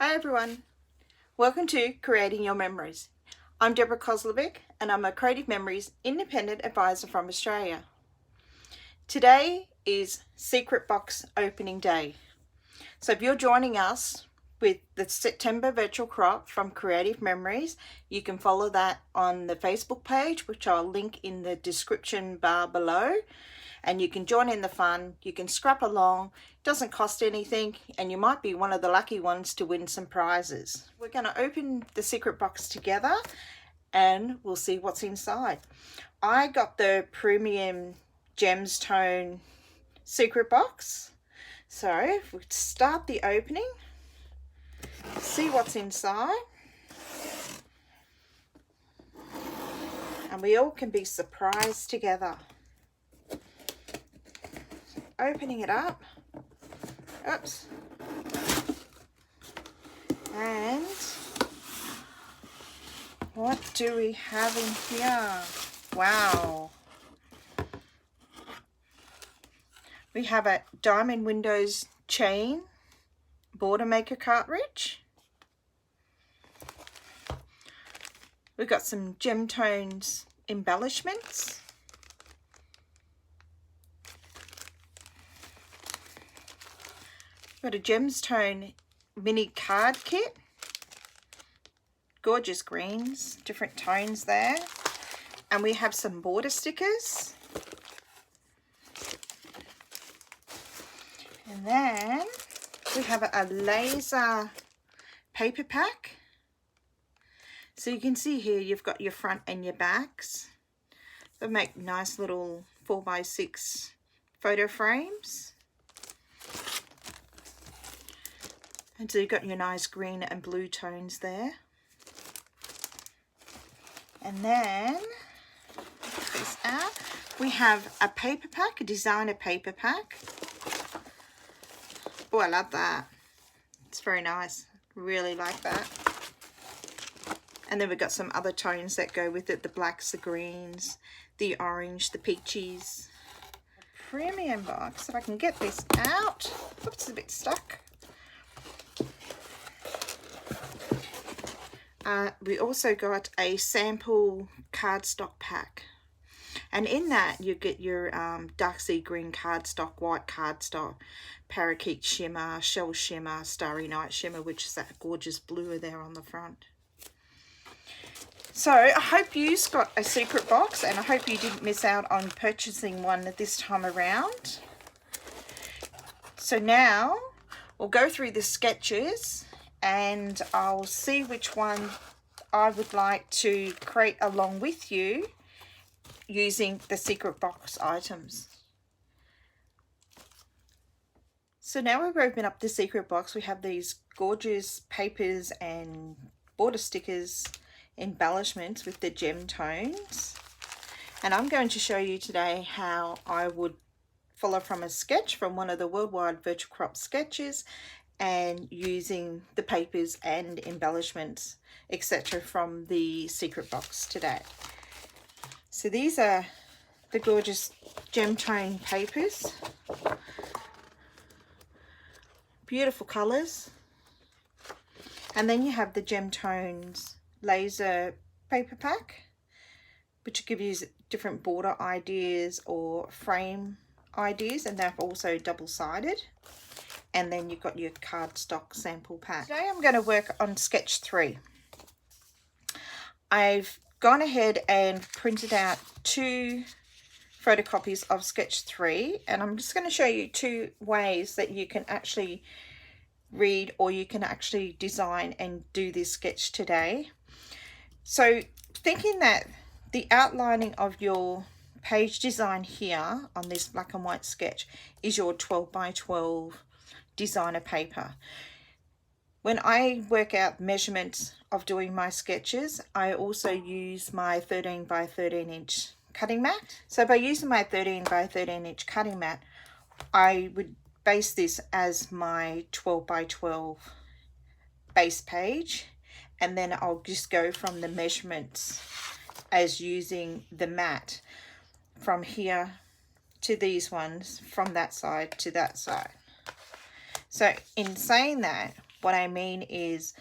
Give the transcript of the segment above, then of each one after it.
Hi everyone, welcome to Creating Your Memories. I'm Deborah Kozlovic and I'm a Creative Memories Independent Advisor from Australia. Today is Secret Box Opening Day. So if you're joining us with the September virtual crop from Creative Memories, you can follow that on the Facebook page, which I'll link in the description bar below. And you can join in the fun, you can scrap along, doesn't cost anything, and you might be one of the lucky ones to win some prizes. We're going to open the secret box together and we'll see what's inside. I got the premium gemstone secret box. So if we start the opening, see what's inside. And we all can be surprised together. Opening it up, oops, and what do we have in here? Wow, we have a Diamond Windows chain border maker cartridge. We've got some gemstones embellishments. Got a gemstone mini card kit, gorgeous greens, different tones there, and we have some border stickers, and then we have a laser paper pack. So you can see here you've got your front and your backs. They make nice little 4x6 photo frames. And so you've got your nice green and blue tones there. And then, get this out, we have a paper pack, a designer paper pack. Oh, I love that. It's very nice. Really like that. And then we've got some other tones that go with it. The blacks, the greens, the orange, the peaches. A premium box. If I can get this out. Oops, it's a bit stuck. We also got a sample cardstock pack, and in that you get your dark sea green cardstock, white cardstock, parakeet shimmer, shell shimmer, starry night shimmer, which is that gorgeous blue there on the front. So I hope you got a secret box, and I hope you didn't miss out on purchasing one this time around. So now we'll go through the sketches and I'll see which one I would like to create along with you using the secret box items. So now we've opened up the secret box. We have these gorgeous papers and border stickers, embellishments with the gem tones. And I'm going to show you today how I would follow from a sketch from one of the Worldwide Virtual Crop sketches and using the papers and embellishments, etc. from the secret box today. So these are the gorgeous gem tone papers. Beautiful colours. And then you have the gem tones laser paper pack, which will give you different border ideas or frame ideas, and they're also double-sided. And then you've got your cardstock sample pack. Today I'm going to work on sketch 3. I've gone ahead and printed out 2 photocopies of sketch 3, and I'm just going to show you 2 ways that you can actually read or you can actually design and do this sketch today. So thinking that the outlining of your page design here on this black and white sketch is your 12 by 12 designer paper. When I work out measurements of doing my sketches, I also use my 13 by 13 inch cutting mat. So by using my 13 by 13 inch cutting mat, I would base this as my 12 by 12 base page, and then I'll just go from the measurements as using the mat from here to these ones, from that side to that side. So in saying that, what I mean is,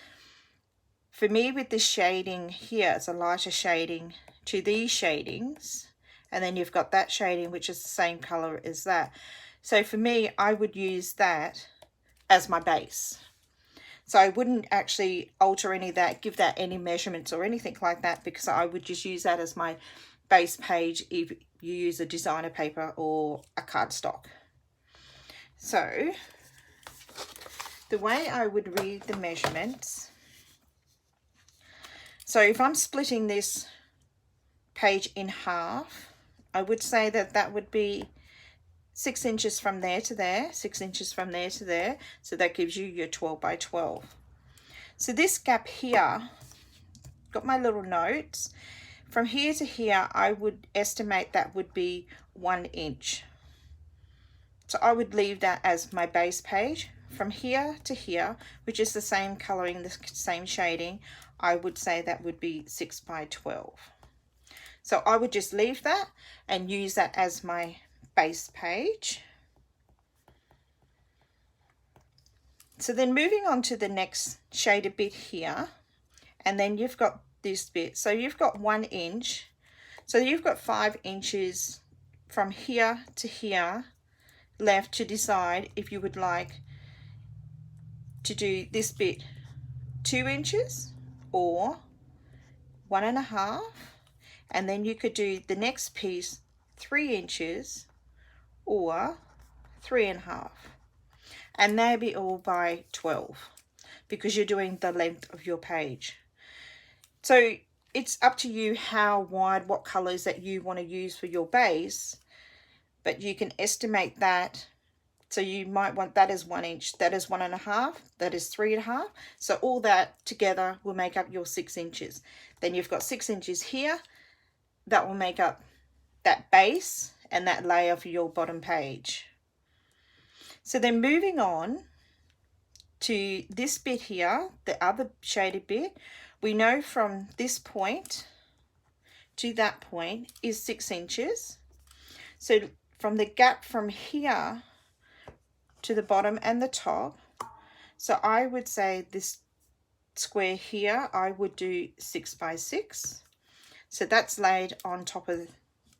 for me with this shading here, it's a lighter shading to these shadings, and then you've got that shading which is the same color as that. So for me, I would use that as my base. So I wouldn't actually alter any of that, give that any measurements or anything like that, because I would just use that as my base page if you use a designer paper or a cardstock. So the way I would read the measurements, so if I'm splitting this page in half, I would say that that would be 6 inches from there to there, 6 inches from there to there. So that gives you your 12 by 12. So this gap here, got my little notes. From here to here, I would estimate that would be 1 inch. So I would leave that as my base page. From here to here, which is the same coloring, the same shading, I would say that would be 6 by 12. So I would just leave that and use that as my base page. So then moving on to the next shaded bit here, and then you've got this bit. So you've got 1 inch. So you've got 5 inches from here to here left to decide if you would like to do this bit 2 inches or 1.5, and then you could do the next piece 3 inches or 3.5, and they'll be all by 12 because you're doing the length of your page. So it's up to you how wide, what colors that you want to use for your base, but you can estimate that. So you might want that as 1 inch, that is 1.5, that is 3.5. So all that together will make up your 6 inches. Then you've got 6 inches here that will make up that base and that layer for your bottom page. So then moving on to this bit here, the other shaded bit, we know from this point to that point is 6 inches. So from the gap from here to the bottom and the top, so I would say this square here, I would do 6 by 6. So that's laid on top of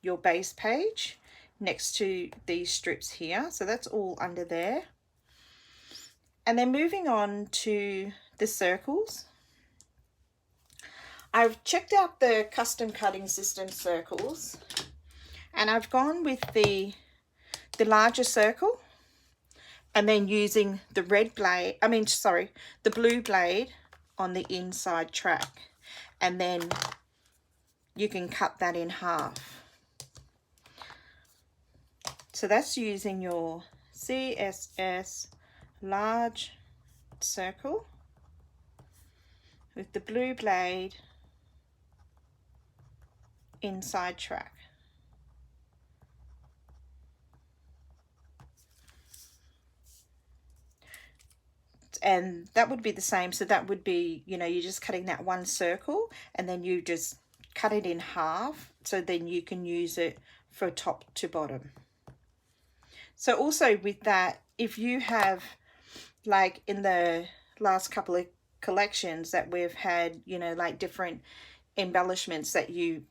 your base page next to these strips here. So that's all under there. And then moving on to the circles. I've checked out the custom cutting system circles, and I've gone with the larger circle, and then using the the blue blade on the inside track, and then you can cut that in half. So that's using your CSS large circle with the blue blade inside track. And that would be the same. So that would be, you know, you're just cutting that one circle and then you just cut it in half, so then you can use it for top to bottom. So also with that, if you have, like in the last couple of collections that we've had, you know, like different embellishments that you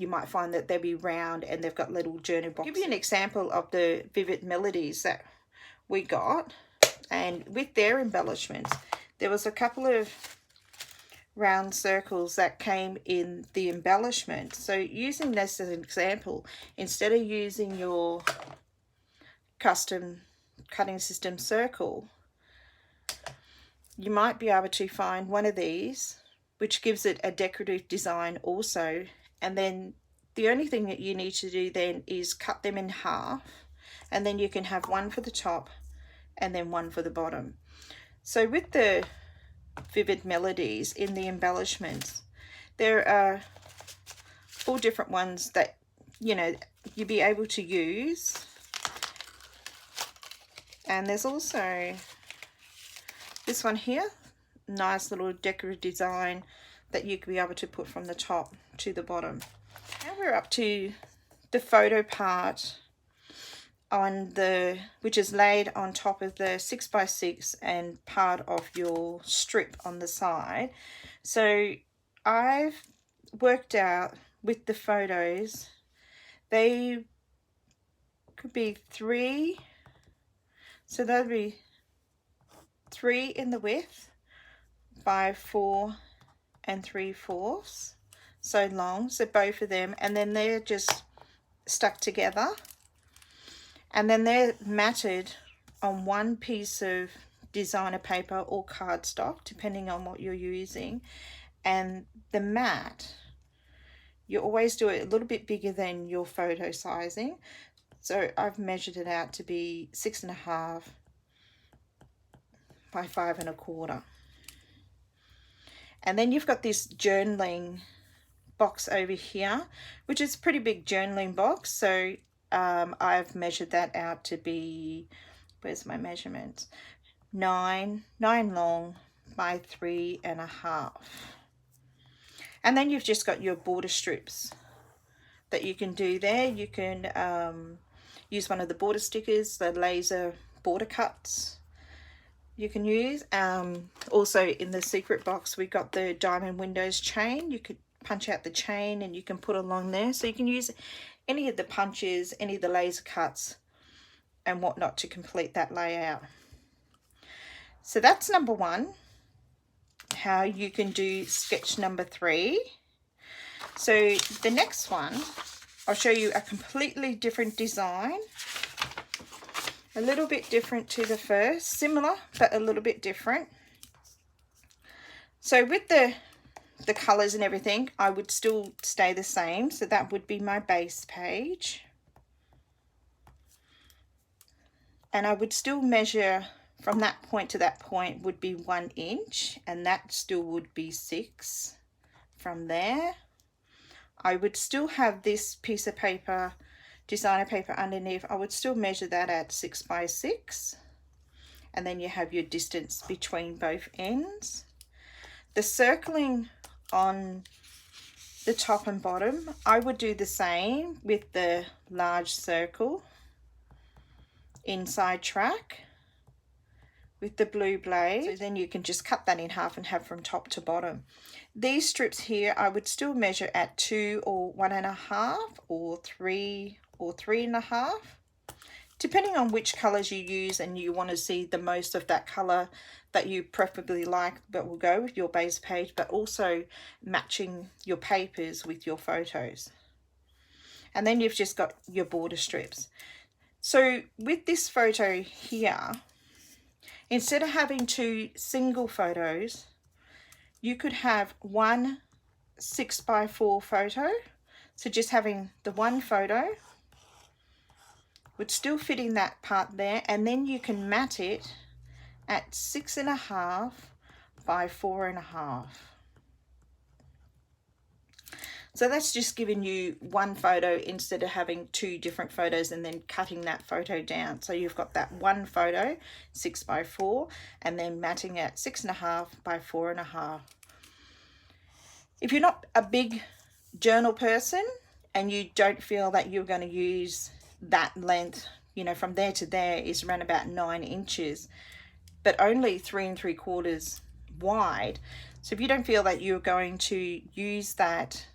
might find that they'll be round and they've got little journal boxes. I'll give you an example of the Vivid Melodies that we got, and with their embellishments, there was a couple of round circles that came in the embellishment. So using this as an example, instead of using your custom cutting system circle, you might be able to find one of these which gives it a decorative design also, and then the only thing that you need to do then is cut them in half, and then you can have one for the top and then one for the bottom. So with the Vivid Melodies in the embellishments, there are all different ones that, you know, you'll be able to use. And there's also this one here, nice little decorative design that you could be able to put from the top to the bottom. Now we're up to the photo part on the, which is laid on top of the 6x6 and part of your strip on the side. So I've worked out with the photos, they could be 3, so that'd be 3 in the width by 4 3/4, so long, so both of them, and then they're just stuck together, and then they're matted on one piece of designer paper or cardstock, depending on what you're using. And the mat, you always do it a little bit bigger than your photo sizing, so I've measured it out to be 6.5 by 5 1/4. And then you've got this journaling box over here, which is a pretty big journaling box. So I've measured that out to be, where's my measurements? 9 long by 3 1/2. And then you've just got your border strips that you can do there. You can use one of the border stickers, the laser border cuts you can use. Also in the secret box, we've got the diamond windows chain. You could punch out the chain and you can put along there. So you can use any of the punches, any of the laser cuts and whatnot to complete that layout. So that's number 1, how you can do sketch number 3. So the next one, I'll show you a completely different design. A little bit different to the first, similar, but a little bit different. So with the colors and everything, I would still stay the same. So that would be my base page. And I would still measure from that point to that point would be 1 inch, and that still would be 6 from there. I would still have this piece of paper, designer paper underneath. I would still measure that at 6x6, and then you have your distance between both ends. The circling on the top and bottom, I would do the same with the large circle inside track with the blue blade. So then you can just cut that in half and have from top to bottom. These strips here, I would still measure at 2 or 1.5 or 3 or 3.5, depending on which colors you use and you want to see the most of that color that you preferably like, but will go with your base page, but also matching your papers with your photos. And then you've just got your border strips. So with this photo here, instead of having 2 single photos, you could have one 6x4 photo. So just having the one photo would still fit in that part there, and then you can mat it at 6.5 by 4.5. So that's just giving you one photo instead of having 2 different photos and then cutting that photo down. So you've got that one photo, 6x4, and then matting at 6.5 by 4.5. If you're not a big journal person and you don't feel that you're going to use that length, you know, from there to there is around about 9 inches, but only 3 3/4 wide. So if you don't feel that you're going to use that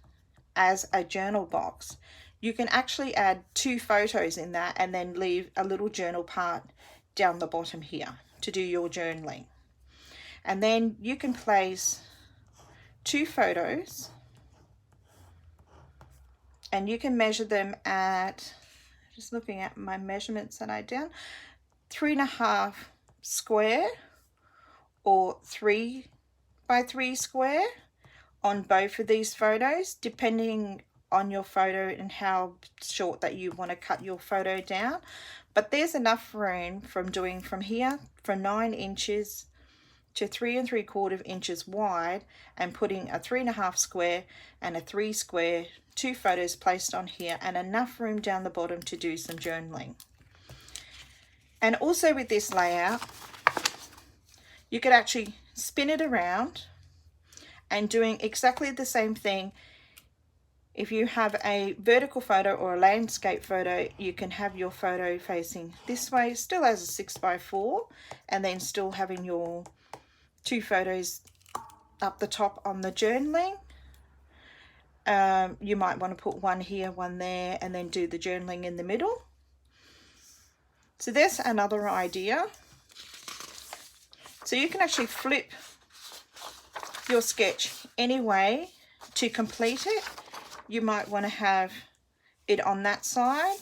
as a journal box, you can actually add 2 photos in that and then leave a little journal part down the bottom here to do your journaling. And then you can place 2 photos and you can measure them at, just looking at my measurements that I done, 3.5 square or 3 by 3 square on both of these photos, depending on your photo and how short that you want to cut your photo down. But there's enough room from doing from here from 9 inches to 3 3/4 inches wide, and putting a 3.5 square and a 3 square, 2 photos placed on here, and enough room down the bottom to do some journaling. And also with this layout, you could actually spin it around and doing exactly the same thing If you have a vertical photo or a landscape photo, you can have your photo facing this way, still as a 6x4, and then still having your 2 photos up the top on the journaling. You might want to put one here, one there, and then do the journaling in the middle. So there's another idea. So you can actually flip your sketch any way to complete it. You might want to have it on that side,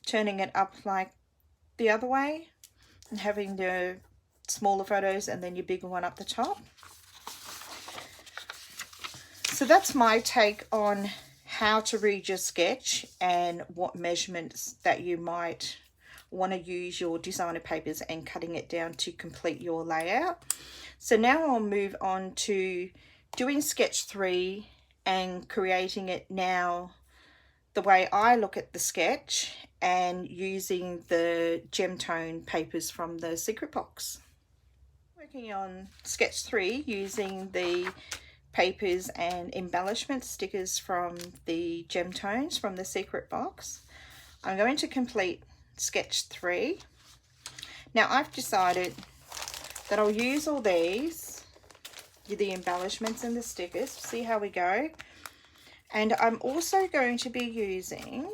turning it up like the other way, and having the smaller photos and then your bigger one up the top. So that's my take on how to read your sketch and what measurements that you might want to use your designer papers and cutting it down to complete your layout. So now I'll move on to doing sketch 3 and creating it now the way I look at the sketch and using the gem tone papers from the secret box. Working on sketch 3 using the papers and embellishment stickers from the gem tones from the secret box. I'm going to complete sketch 3. Now I've decided that I'll use all these, the embellishments and the stickers, see how we go. And I'm also going to be using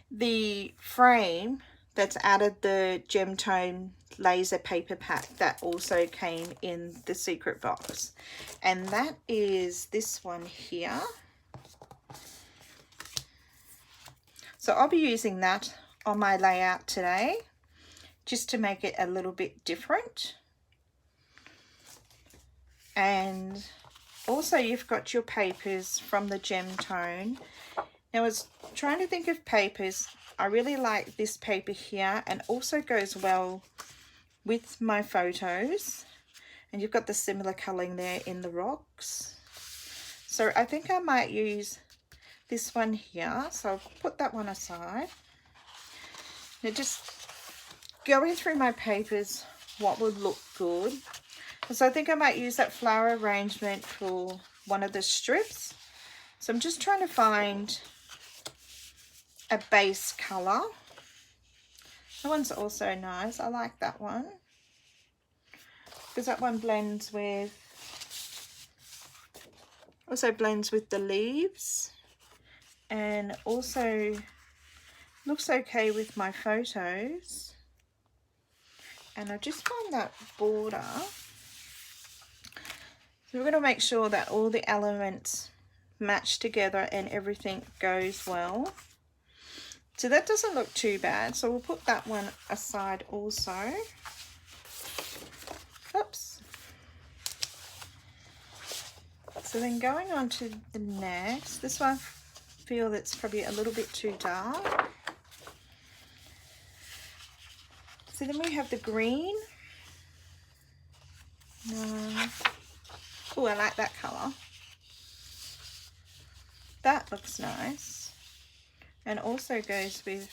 the frame that's added the gem tone laser paper pack that also came in the secret box, and that is this one here. So I'll be using that on my layout today just to make it a little bit different. And also you've got your papers from the gem tone. Now I was trying to think of papers. I really like this paper here, and also goes well with my photos. And you've got the similar colouring there in the rocks. So I think I might use this one here. So I'll put that one aside. Now just going through my papers, what would look good. So I think I might use that flower arrangement for one of the strips. So I'm just trying to find a base colour. That one's also nice. I like that one because that one blends with, also blends with the leaves, and also looks okay with my photos. And I just find that border. So we're going to make sure that all the elements match together and everything goes well. So that doesn't look too bad. So we'll put that one aside also. Oops. So then going on to the next, this one I feel it's probably a little bit too dark. So then we have the green. Oh, I like that colour. That looks nice. And also goes with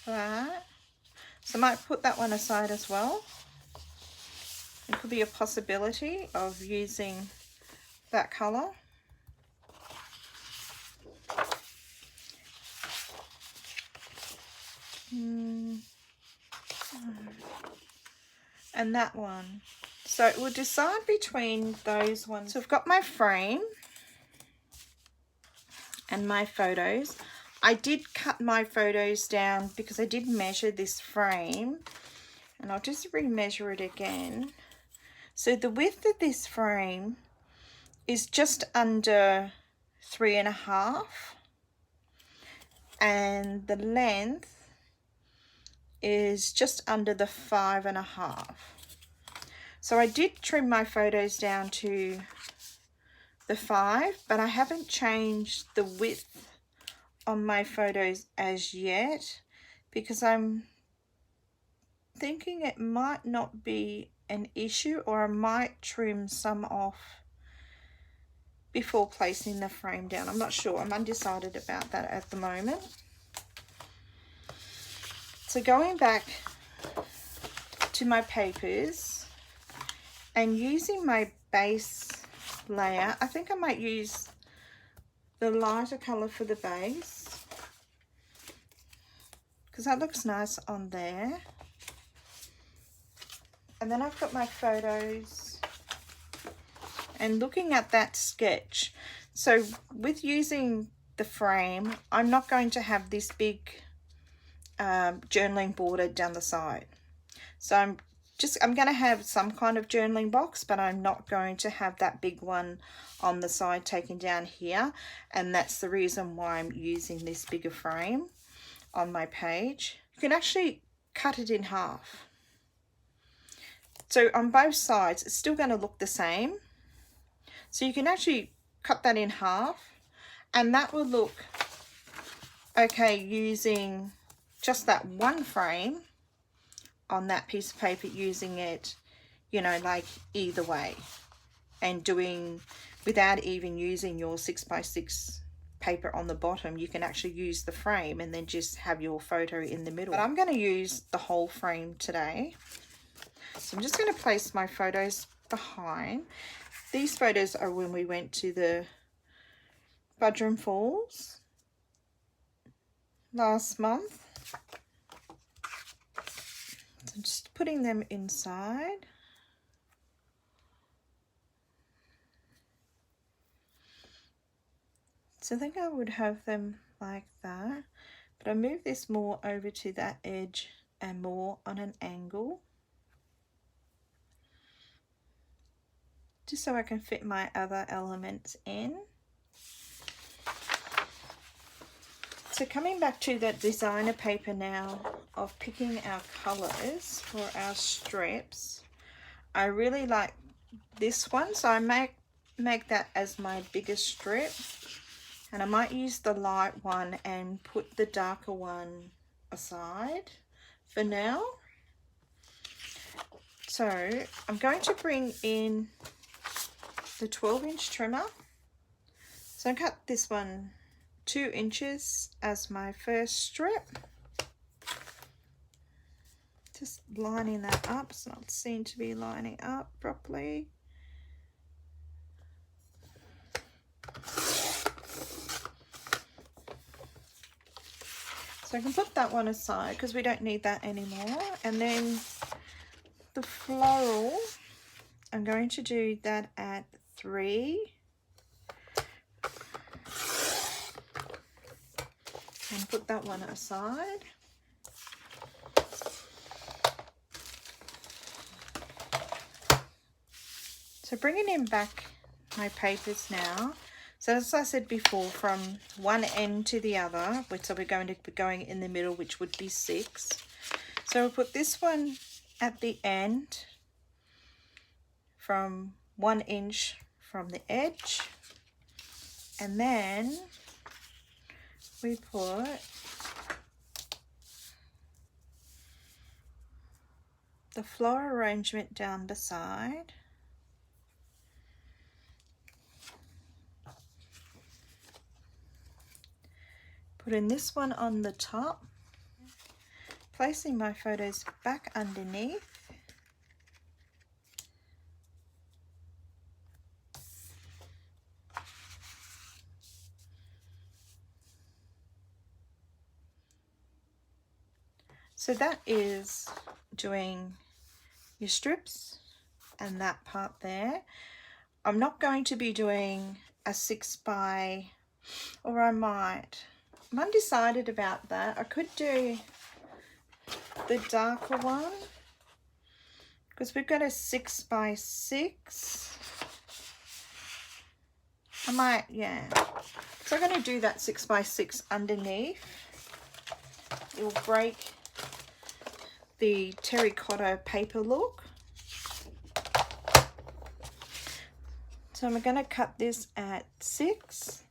that. So I might put that one aside as well. It could be a possibility of using that colour. And that one. So we'll decide between those ones. So I've got my frame and my photos. I did cut my photos down because I did measure this frame, and I'll just remeasure it again. So the width of this frame is just under 3.5, and the length is just under the 5.5. So I did trim my photos down to the 5, but I haven't changed the width on my photos as yet because I'm thinking it might not be an issue, or I might trim some off before placing the frame down. I'm not sure. I'm undecided about that at the moment. So going back to my papers and using my base layer. I think I might use the lighter colour for the base because that looks nice on there. And then I've got my photos and looking at that sketch. So with using the frame, I'm not going to have this big journaling border down the side. So I'm going to have some kind of journaling box, but I'm not going to have that big one on the side taken down here. And that's the reason why I'm using this bigger frame on my page. You can actually cut it in half. So on both sides, it's still going to look the same. So you can actually cut that in half, and that will look okay using just that one frame on that piece of paper, using it, you know, like either way, and doing without even using your 6x6 paper on the bottom. You can actually use the frame and then just have your photo in the middle. But I'm going to use the whole frame today. So I'm just going to place my photos behind. These photos are when we went to the Budrum Falls last month. So I'm just putting them inside. So I think I would have them like that, but I move this more over to that edge and more on an angle, just so I can fit my other elements in. So coming back to that designer paper now of picking our colours for our strips, I really like this one, so I make that as my biggest strip, and I might use the light one and put the darker one aside for now. So I'm going to bring in the 12-inch trimmer. So I cut this one 2 inches as my first strip. Just lining that up. It's not seen to be lining up properly. So I can put that one aside because we don't need that anymore. And then the floral, I'm going to do that at 3. And put that one aside. So bringing in back my papers now. So as I said before, from one end to the other, so we're going to be going in the middle, which would be 6. So we'll put this one at the end from 1 inch from the edge, and then we put the floral arrangement down the side. Putting this one on the top, placing my photos back underneath. So that is doing your strips and that part there. I'm not going to be doing a 6 by, or I might. I'm undecided about that. I could do the darker one because we've got a 6 by 6. I might, yeah. So I'm going to do that 6 by 6 underneath. It will break the terracotta paper look. So I'm going to cut this at 6.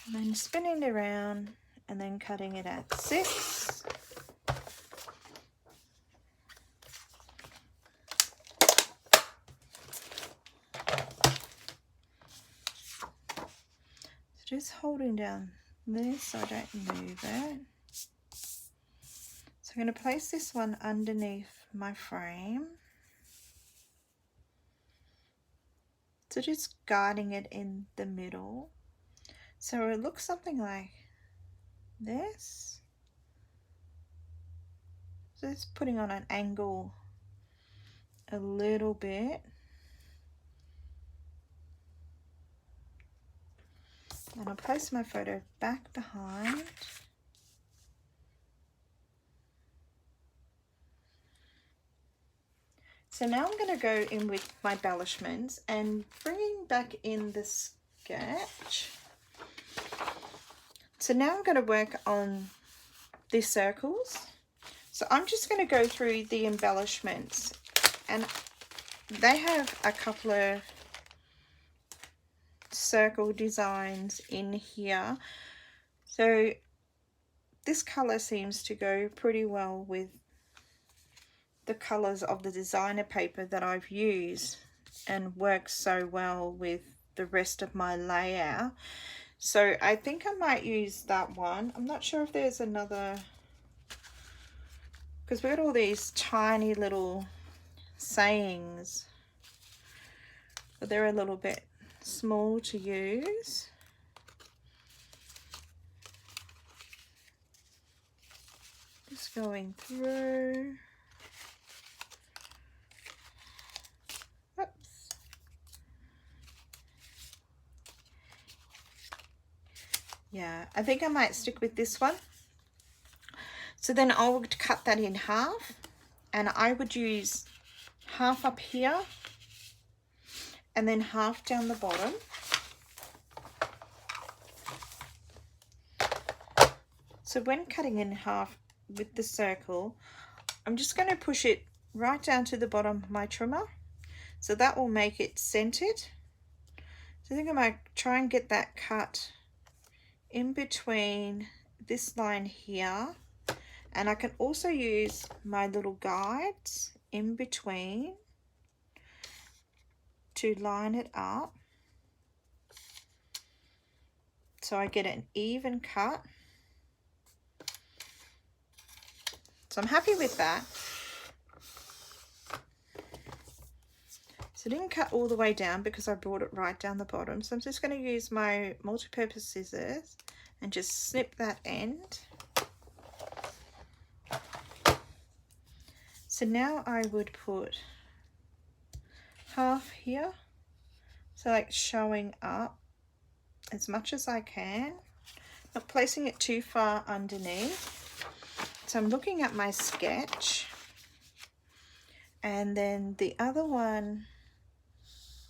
And then spinning it around and then cutting it at 6. So just holding down this so I don't move it. So I'm going to place this one underneath my frame. So just guiding it in the middle. So it looks something like this. So just putting on an angle a little bit. And I'll place my photo back behind. So now I'm going to go in with my embellishments and bringing back in the sketch. So now I'm going to work on the circles. So I'm just going to go through the embellishments, and they have a couple of circle designs in here. So this color seems to go pretty well with the colors of the designer paper that I've used, and works so well with the rest of my layout. So I think I might use that one. I'm not sure if there's another, because we've got all these tiny little sayings, but they're a little bit small to use. Just going through. Oops. Yeah, I think I might stick with this one. So then I would cut that in half, and I would use half up here and then half down the bottom. So when cutting in half with the circle, I'm just going to push it right down to the bottom of my trimmer, so that will make it centered. So I think I might try and get that cut in between this line here, and I can also use my little guides in between to line it up so I get an even cut. So I'm happy with that. So I didn't cut all the way down because I brought it right down the bottom. So I'm just going to use my multi-purpose scissors and just snip that end. So now I would put half here, so like showing up as much as I can, not placing it too far underneath. So I'm looking at my sketch, and then the other one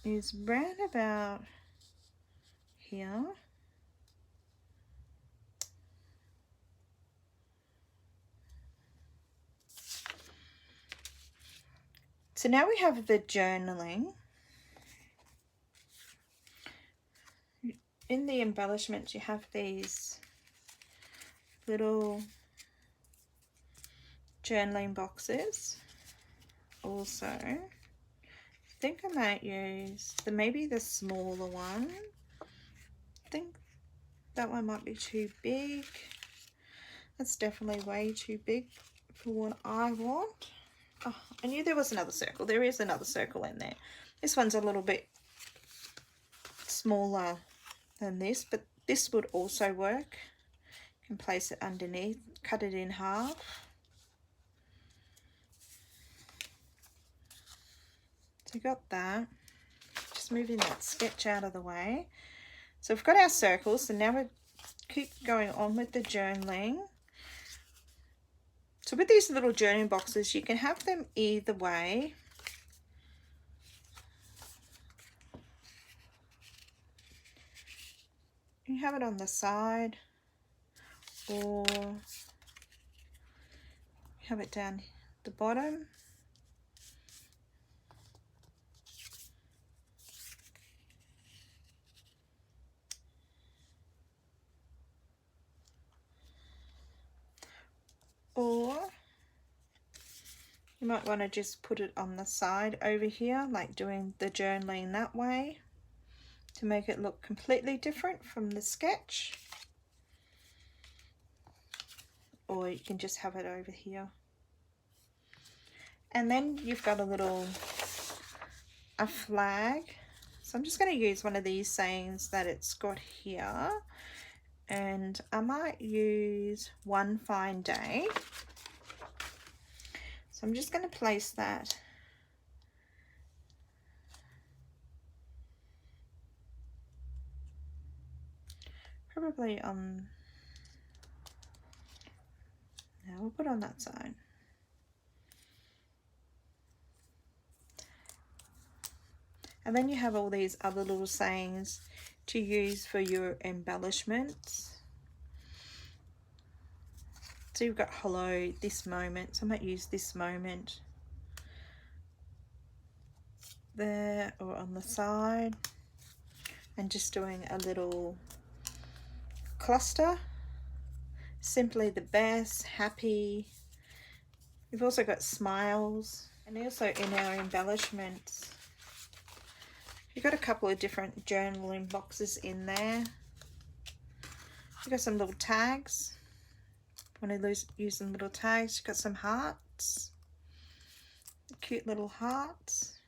is round about here. So now we have the journaling. In the embellishments you have these little journaling boxes. Also, I think I might use maybe the smaller one. I think that one might be too big. That's definitely way too big for what I want. Oh, I knew there was another circle. There is another circle in there. This one's a little bit smaller than this, but this would also work. You can place it underneath, cut it in half. So got that. Just moving that sketch out of the way. So we've got our circles, so now we keep going on with the journaling. So with these little journaling boxes, you can have them either way. You have it on the side, or have it down the bottom. Or you might want to just put it on the side over here, like doing the journaling that way, to make it look completely different from the sketch. Or you can just have it over here. And then you've got a flag. So I'm just going to use one of these sayings that it's got here, and I might use one fine day. So I'm just going to place that probably on, now we'll put on that side. And then you have all these other little sayings to use for your embellishments. So you've got hello, this moment. So I might use this moment there or on the side. And just doing a little cluster. Simply the best, happy. We've also got smiles. And also in our embellishments, you've got a couple of different journaling boxes in there. You've got some little tags. Want to use some little tags. You've got some hearts. Cute little hearts.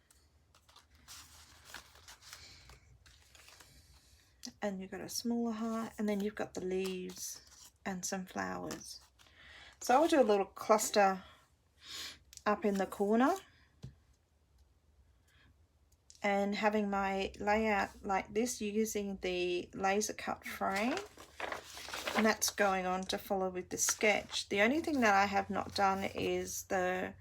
And you've got a smaller heart. And then you've got the leaves and some flowers. So I'll do a little cluster up in the corner. And having my layout like this using the laser cut frame, and that's going on to follow with the sketch. The only thing that I have not done is the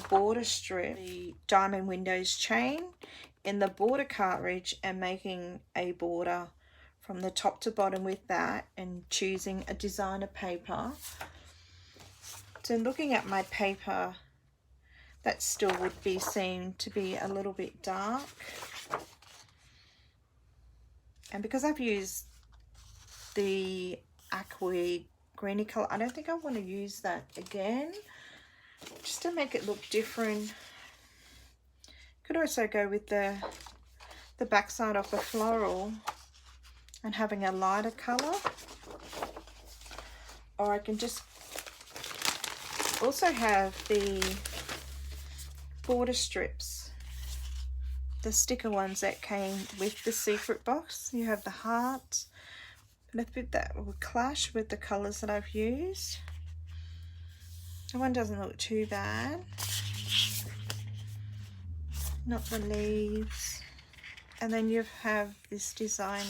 border strip, the diamond windows chain in the border cartridge, and making a border from the top to bottom with that, and choosing a designer paper. So looking at my paper, that still would be seen to be a little bit dark. And because I've used the aqua greeny colour, I don't think I want to use that again, just to make it look different. Could also go with the backside of the floral and having a lighter colour, or I can just also have the border strips, the sticker ones that came with the secret box. You have the heart, and I think that will clash with the colours that I've used. That one doesn't look too bad. Not the leaves. And then you have this design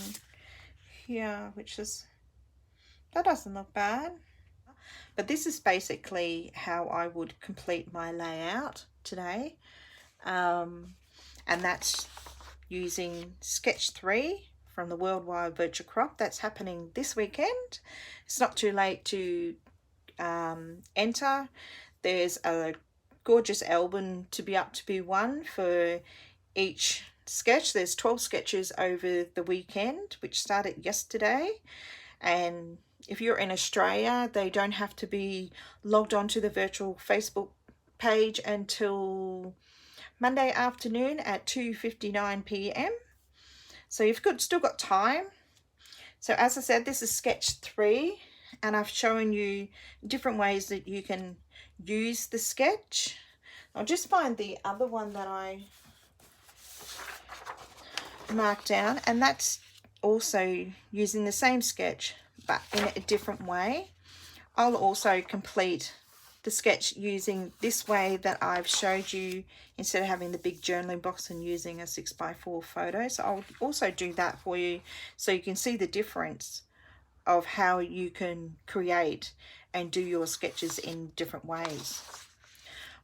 here, which is, that doesn't look bad. But this is basically how I would complete my layout today. And that's using Sketch 3 from the Worldwide Virtual Crop. That's happening this weekend. It's not too late to enter. There's a gorgeous album to be up to be won for each sketch. There's 12 sketches over the weekend, which started yesterday. And if you're in Australia, they don't have to be logged onto the virtual Facebook page until Monday afternoon at 2:59 p.m. So you've still got time. So as I said, this is Sketch 3, and I've shown you different ways that you can use the sketch. I'll just find the other one that I marked down, and that's also using the same sketch but in a different way. I'll also complete the sketch using this way that I've showed you, instead of having the big journaling box and using a 6x4 photo. So I'll also do that for you so you can see the difference of how you can create and do your sketches in different ways.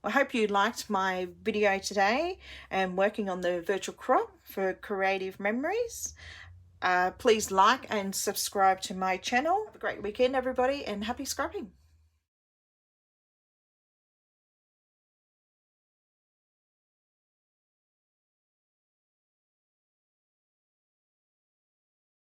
I hope you liked my video today and working on the virtual crop for creative memories. Please like and subscribe to my channel. Have a great weekend, everybody, and happy scrapping.